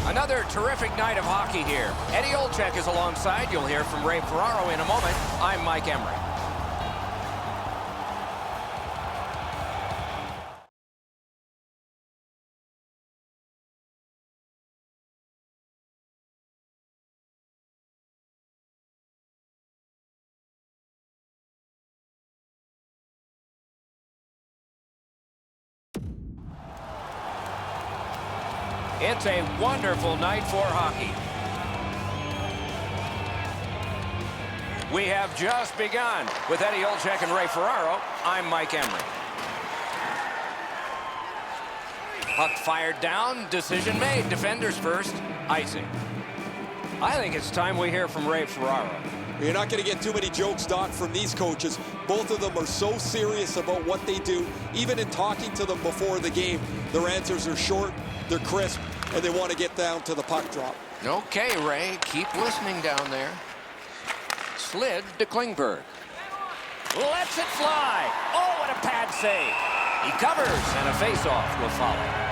Another terrific night of hockey here. Eddie Olczyk is alongside. You'll hear from Ray Ferraro in a moment. I'm Mike Emery. It's a wonderful night for hockey. We have just begun. With Eddie Olczyk and Ray Ferraro, I'm Mike Emery. Puck fired down, decision made. Defenders first, icing. I think it's time we hear from Ray Ferraro. You're not going to get too many jokes, Doc, from these coaches. Both of them are so serious about what they do. Even in talking to them before the game, their answers are short, they're crisp, and they want to get down to the puck drop. Okay, Ray, keep listening down there. Slid to Klingberg. Lets it fly. Oh, what a pad save. He covers, and a face-off will follow.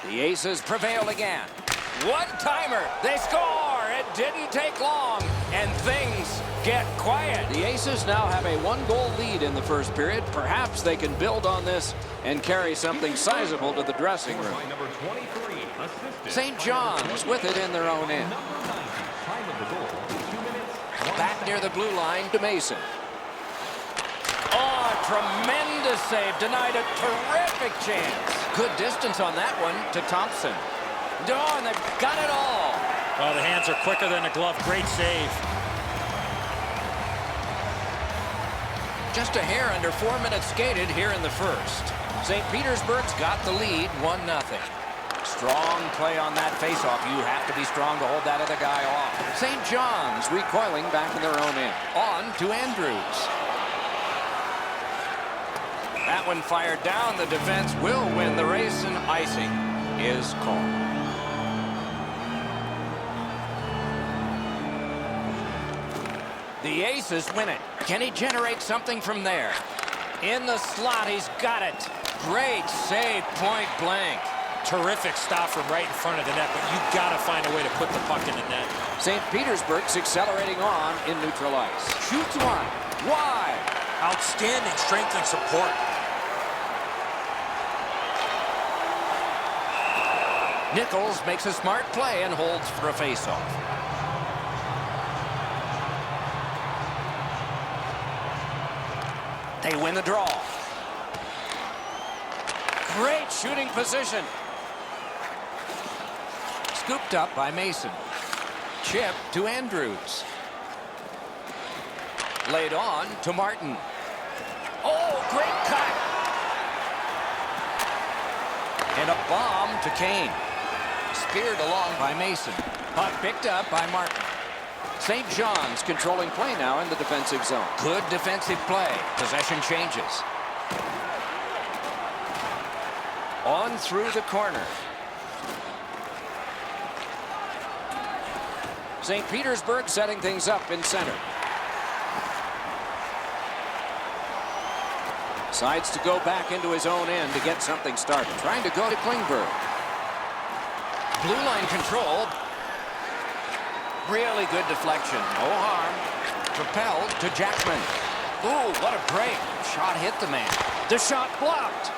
The Aces prevail again. One-timer. They score. It didn't take long, and things get quiet. The Aces now have a one-goal lead in the first period. Perhaps they can build on this and carry something sizable to the dressing room. St. John's with it in their own end. Back near the blue line to Mason. Oh, tremendous save. Denied a terrific chance. Good distance on that one to Thompson. Oh, and they've got it all. Oh, the hands are quicker than a glove. Great save. Just a hair under 4 minutes skated here in the first. St. Petersburg's got the lead, 1-0. Strong play on that faceoff. You have to be strong to hold that other guy off. St. John's recoiling back in their own end. On to Andrews. That one fired down. The defense will win the race, and icing is called. The Aces win it. Can he generate something from there? In the slot, he's got it. Great save, point blank. Terrific stop from right in front of the net, but you've got to find a way to put the puck in the net. St. Petersburg's accelerating on in neutral ice. Shoots one. Wide. Outstanding strength and support. Nichols makes a smart play and holds for a faceoff. They win the draw. Great shooting position. Scooped up by Mason. Chip to Andrews. Laid on to Martin. Oh, great cut. And a bomb to Kane. Speared along by Mason. Puck picked up by Martin. St. John's controlling play now in the defensive zone. Good defensive play. Possession changes. On through the corner. St. Petersburg setting things up in center. Decides to go back into his own end to get something started. Trying to go to Klingberg. Blue line control. Really good deflection. No harm. Propelled to Jackman. Ooh, what a break. Shot hit the man. The shot blocked.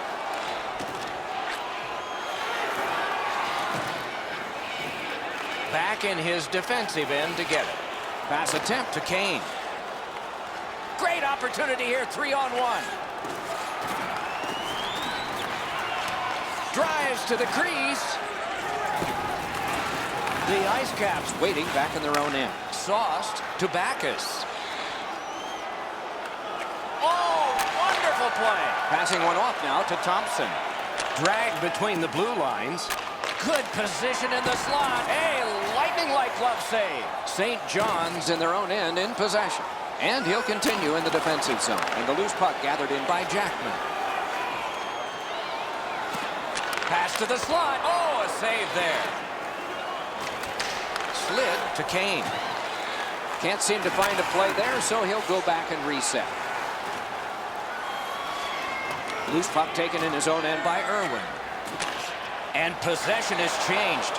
Back in his defensive end to get it. Pass attempt to Kane. Great opportunity here, 3-on-1. Drives to the crease. The Icecaps waiting back in their own end. Sauced to Backus. Oh, wonderful play. Passing one off now to Thompson. Dragged between the blue lines. Good position in the slot. A lightning-like glove save. St. John's in their own end in possession. And he'll continue in the defensive zone. And the loose puck gathered in by Jackman. Pass to the slot. Oh, a save there. Slid to Kane. Can't seem to find a play there, so he'll go back and reset. Loose puck taken in his own end by Irwin. And possession has changed.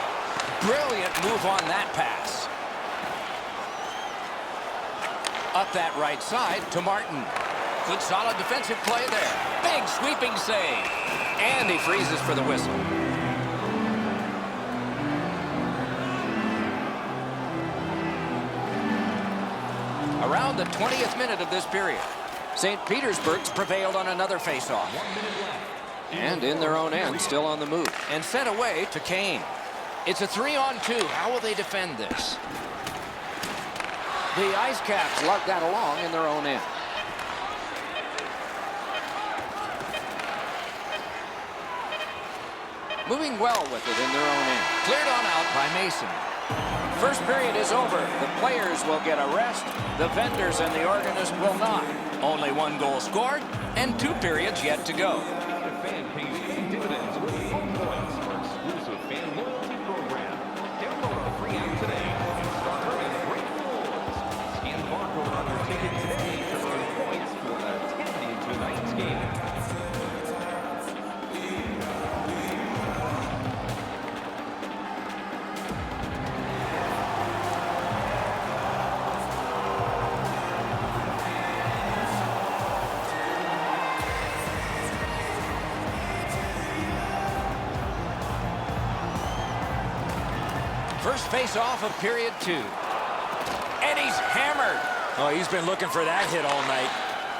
Brilliant move on that pass. Up that right side to Martin. Good solid defensive play there. Big sweeping save. And he freezes for the whistle. Around the 20th minute of this period, St. Petersburg's prevailed on another faceoff. 1 minute left. And in their own end, still on the move. And sent away to Kane. It's a 3-on-2. How will they defend this? The Icecaps lug that along in their own end. Moving well with it in their own end. Cleared on out by Mason. First period is over. The players will get a rest. The vendors and the organist will not. Only 1 goal scored and 2 periods yet to go. Fan pays big dividends with home points for exclusive fan loyalty program. Download our free app today and start earning great rewards. Scan the barcode on your ticket today to earn points for attending tonight's game. First face-off of period 2. And he's hammered. Oh, he's been looking for that hit all night.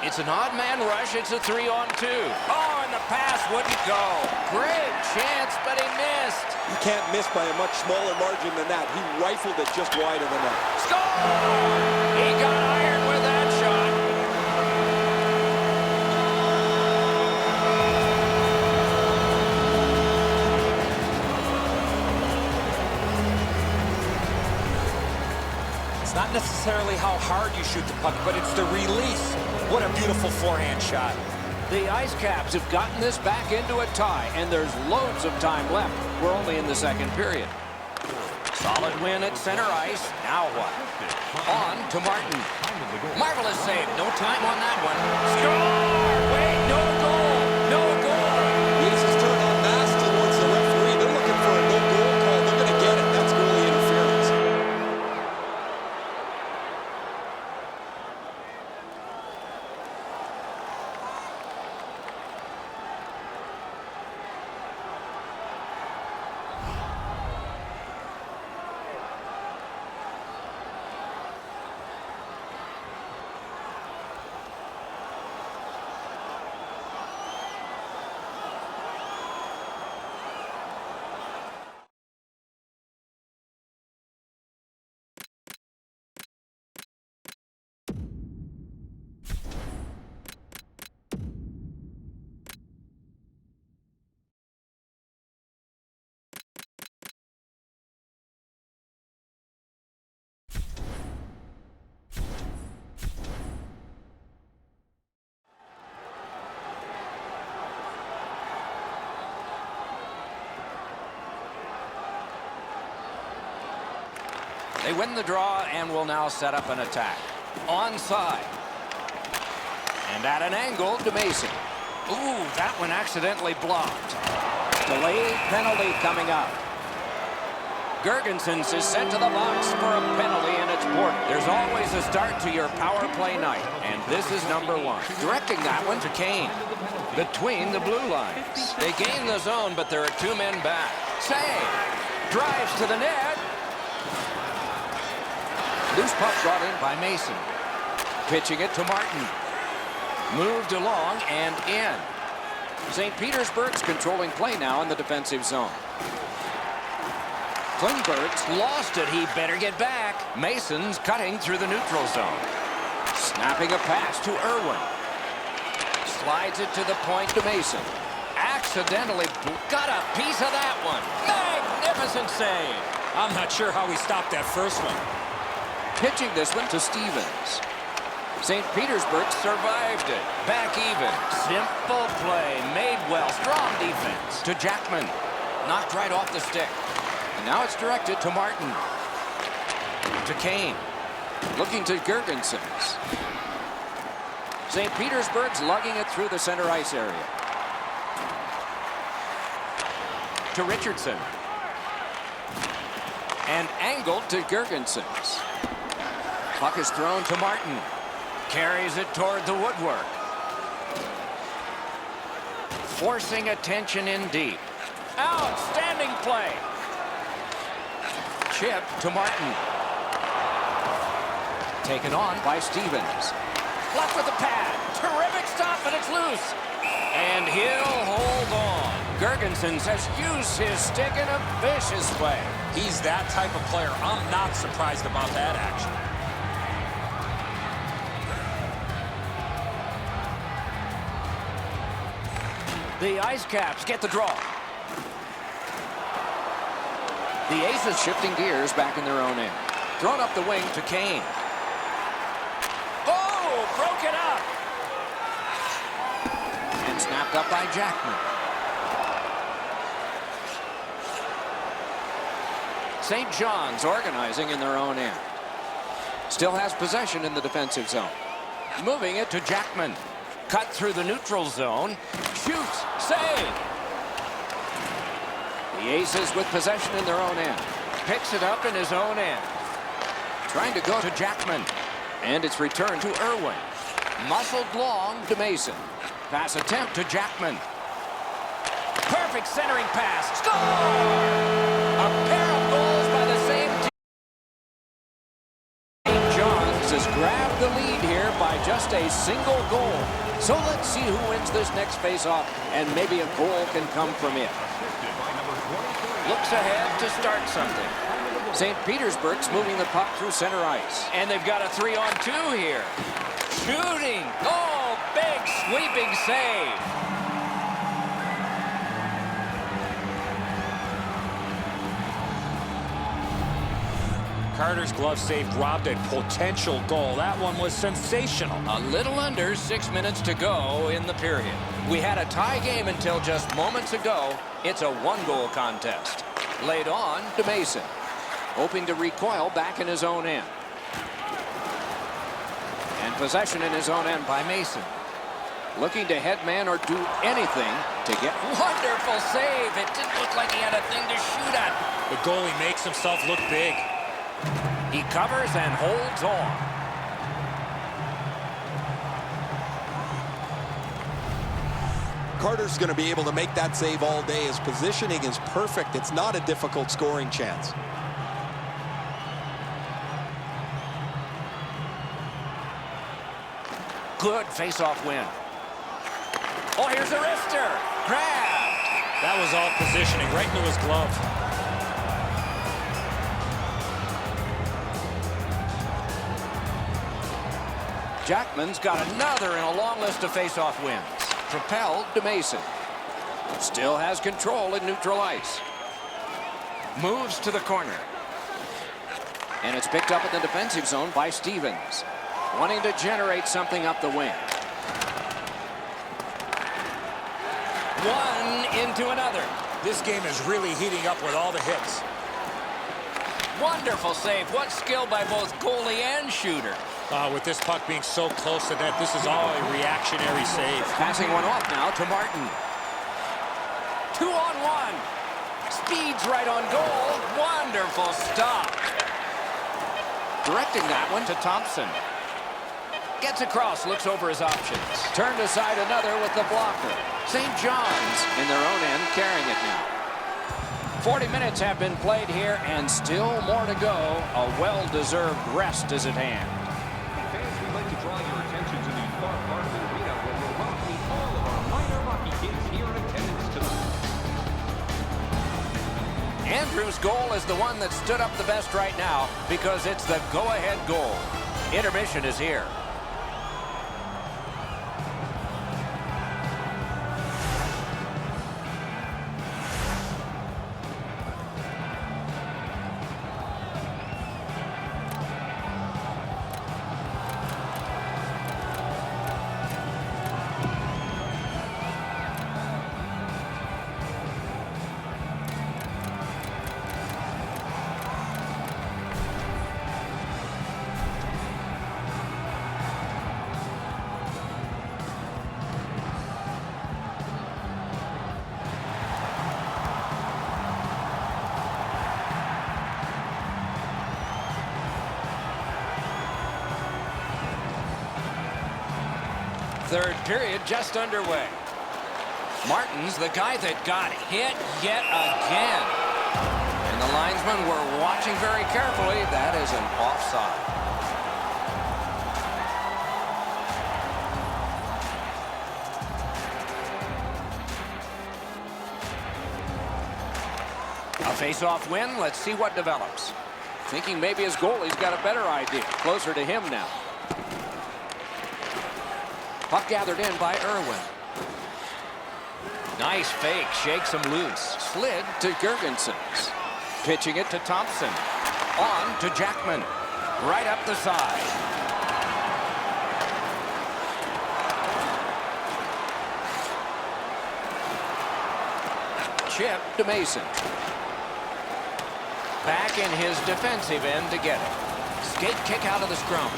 It's an odd man rush. It's a 3-on-2. Oh, and the pass wouldn't go. Great chance, but he missed. You can't miss by a much smaller margin than that. He rifled it just wide of the net. Score! He got iron with that shot. It's not necessarily how hard you shoot the puck, but it's the release. What a beautiful forehand shot. The Icecaps have gotten this back into a tie, and there's loads of time left. We're only in the second period. Solid win at center ice. Now what? On to Martin. Marvelous save. No time on that one. Score! Wait, no goal. No goal. The Aces turn on mass towards the referee. They're looking for a no-goal call. They're going to get it. That's goalie interference. They win the draw and will now set up an attack. Onside. And at an angle to Mason. Ooh, that one accidentally blocked. Delayed penalty coming up. Gergensons is sent to the box for a penalty, and it's Bork. There's always a start to your power play night, and this is number 1. Directing that one to Kane. Between the blue lines. They gain the zone, but there are 2 men back. Save. Drives to the net. Loose puck brought in by Mason. Pitching it to Martin. Moved along and in. St. Petersburg's controlling play now in the defensive zone. Klingberg's lost it. He better get back. Mason's cutting through the neutral zone. Snapping a pass to Irwin. Slides it to the point to Mason. Accidentally got a piece of that one. Magnificent save. I'm not sure how he stopped that first one. Pitching this one to Stevens. St. Petersburg survived it. Back even. Simple play. Made well. Strong defense. To Jackman. Knocked right off the stick. And now it's directed to Martin. To Kane. Looking to Gergensons. St. Petersburg's lugging it through the center ice area. To Richardson. And angled to Gergensons. Puck is thrown to Martin. Carries it toward the woodwork. Forcing attention in deep. Outstanding play. Chip to Martin. Taken on by Stevens. Left with the pad. Terrific stop, and it's loose. And he'll hold on. Gergensons has used his stick in a vicious way. He's that type of player. I'm not surprised about that action. The Icecaps get the draw. The Aces shifting gears back in their own end. Thrown up the wing to Kane. Oh, broke it up. And snapped up by Jackman. St. John's organizing in their own end. Still has possession in the defensive zone. Moving it to Jackman. Cut through the neutral zone. Shoots. Save. The Aces with possession in their own end. Picks it up in his own end. Trying to go to Jackman. And it's returned to Irwin. Muscled long to Mason. Pass attempt to Jackman. Perfect centering pass. Score! A pair of goals by the same team. St. John's has grabbed the lead here by just a single goal. So let's see who wins this next face-off, and maybe a goal can come from it. Looks ahead to start something. St. Petersburg's moving the puck through center ice. And they've got a 3-on-2 here. Shooting. Oh, big sweeping save. Carter's glove save robbed a potential goal. That one was sensational. A little under 6 minutes to go in the period. We had a tie game until just moments ago. It's a one-goal contest. Laid on to Mason. Hoping to recoil back in his own end. And possession in his own end by Mason. Looking to headman or do anything to get... Wonderful save. It didn't look like he had a thing to shoot at. The goalie makes himself look big. He covers and holds on. Carter's going to be able to make that save all day. His positioning is perfect. It's not a difficult scoring chance. Good face-off win. Oh, here's a wrister. Grabbed. That was all positioning right into his glove. Jackman's got another in a long list of face-off wins. Propelled to Mason. Still has control in neutral ice. Moves to the corner. And it's picked up in the defensive zone by Stevens. Wanting to generate something up the wing. One into another. This game is really heating up with all the hits. Wonderful save. What skill by both goalie and shooter. With this puck being so close to net, this is all a reactionary save. Passing one off now to Martin. 2-on-1. Speeds right on goal. Wonderful stop. Directing that one to Thompson. Gets across, looks over his options. Turned aside another with the blocker. St. John's in their own end carrying it now. 40 minutes have been played here and still more to go. A well-deserved rest is at hand. Fans, we'd like to draw your attention to the far part of the arena where we're welcoming all of our minor hockey kids here in attendance tonight. Andrew's goal is the one that stood up the best right now because it's the go-ahead goal. Intermission is here. Third period just underway. Martin's the guy that got hit yet again. And the linesmen were watching very carefully. That is an offside. A face-off win. Let's see what develops. Thinking maybe his goalie's got a better idea. Closer to him now. Puck gathered in by Irwin. Nice fake. Shakes him loose. Slid to Gergensons. Pitching it to Thompson. On to Jackman. Right up the side. Chip to Mason. Back in his defensive end to get it. Skate kick out of the scrum.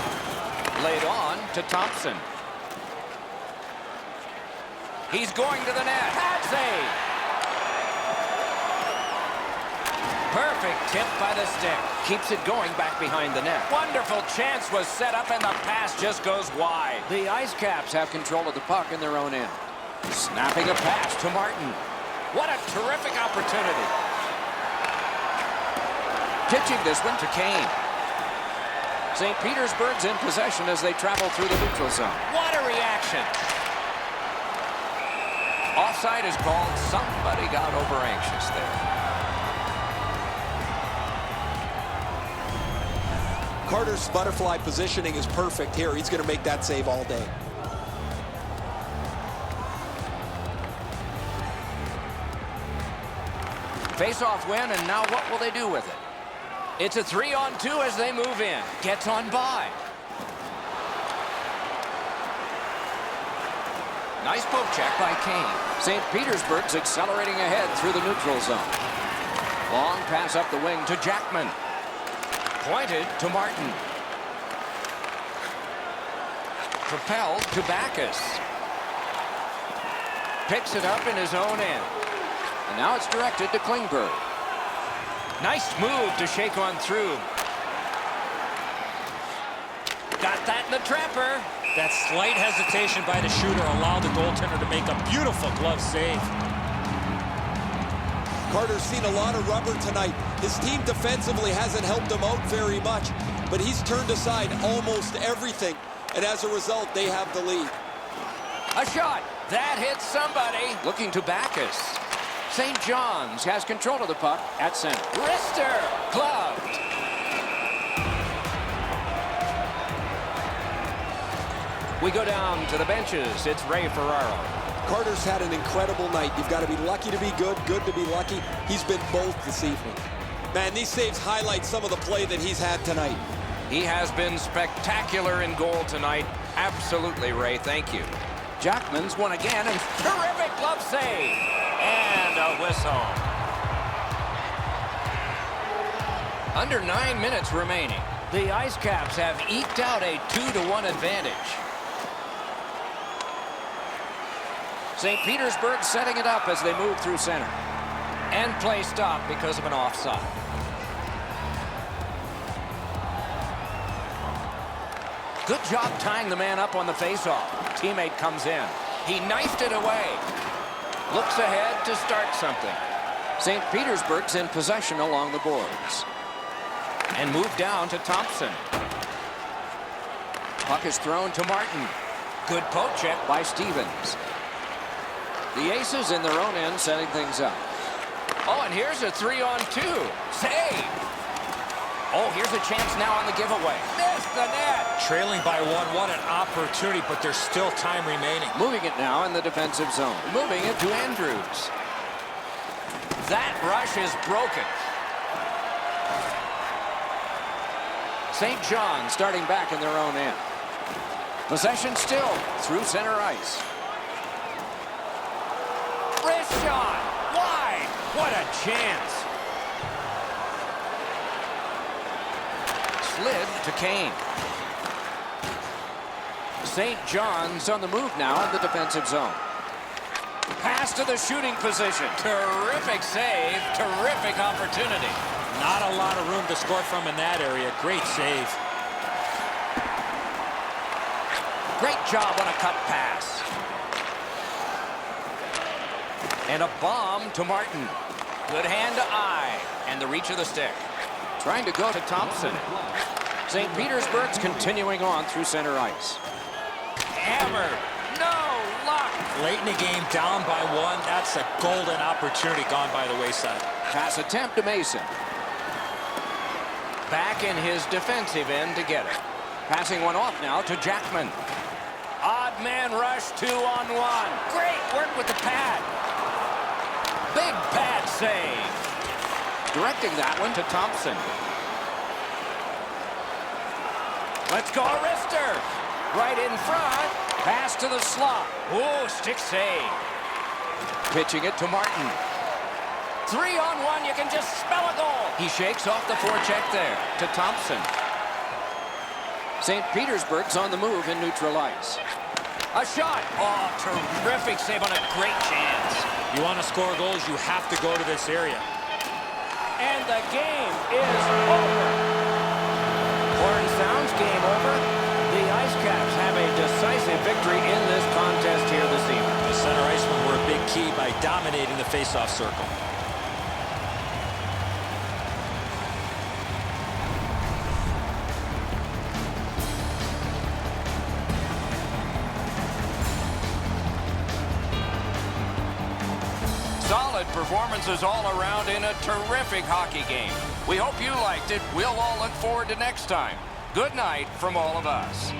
Laid on to Thompson. He's going to the net. Pad save. Perfect tip by the stick. Keeps it going back behind the net. Wonderful chance was set up and the pass just goes wide. The Icecaps have control of the puck in their own end. Snapping a pass to Martin. What a terrific opportunity. Pitching this one to Kane. St. Petersburg's in possession as they travel through the neutral zone. What a reaction. Offside is called. Somebody got over anxious there. Carter's butterfly positioning is perfect here. He's going to make that save all day. Face-off win, and now what will they do with it? It's a 3-on-2 as they move in. Gets on by. Nice poke check by Kane. St. Petersburg's accelerating ahead through the neutral zone. Long pass up the wing to Jackman. Pointed to Martin. Propelled to Backus. Picks it up in his own end. And now it's directed to Klingberg. Nice move to shake on through. Got that in the trapper. That slight hesitation by the shooter allowed the goaltender to make a beautiful glove save. Carter's seen a lot of rubber tonight. His team defensively hasn't helped him out very much, but he's turned aside almost everything, and as a result, they have the lead. A shot. That hits somebody. Looking to Backus. St. John's has control of the puck at center. Wrister. Gloved. We go down to the benches. It's Ray Ferraro. Carter's had an incredible night. You've got to be lucky to be good, good to be lucky. He's been both this evening. Man, these saves highlight some of the play that he's had tonight. He has been spectacular in goal tonight. Absolutely, Ray. Thank you. Jackman's won again, and terrific glove save. And a whistle. Under 9 minutes remaining. The Icecaps have eked out a 2-1 advantage. St. Petersburg setting it up as they move through center. And play stopped because of an offside. Good job tying the man up on the faceoff. Teammate comes in. He knifed it away. Looks ahead to start something. St. Petersburg's in possession along the boards. And moved down to Thompson. Puck is thrown to Martin. Good poke check by Stevens. The Aces in their own end setting things up. Oh, and here's a 3-on-2. Save. Oh, here's a chance now on the giveaway. Missed the net. Trailing by 1, what an opportunity, but there's still time remaining. Moving it now in the defensive zone. Moving it to Andrews. That rush is broken. St. John starting back in their own end. Possession still through center ice. Wrist shot. Wide. What a chance. Slid to Kane. St. John's on the move now in the defensive zone. Pass to the shooting position. Terrific save. Terrific opportunity. Not a lot of room to score from in that area. Great save. Great job on a cut pass. And a bomb to Martin. Good hand to eye. And the reach of the stick. Trying to go to Thompson. St. Petersburg's continuing on through center ice. Hammered. No luck. Late in the game, down by one. That's a golden opportunity gone by the wayside. Pass attempt to Mason. Back in his defensive end to get it. Passing one off now to Jackman. Odd man rush, 2-on-1. Great work with the pad. Big pad save. Directing that one to Thompson. Let's go, Arister. Right in front. Pass to the slot. Oh, stick save. Pitching it to Martin. 3-on-1, you can just smell a goal. He shakes off the forecheck there to Thompson. St. Petersburg's on the move in neutral ice. A shot. Oh, terrific save on a great chance. You want to score goals, you have to go to this area. And the game is over. Horn sounds, game over. The Icecaps have a decisive victory in this contest here this evening. The center icemen were a big key by dominating the faceoff circle. Solid performances all around in a terrific hockey game. We hope you liked it. We'll all look forward to next time. Good night from all of us.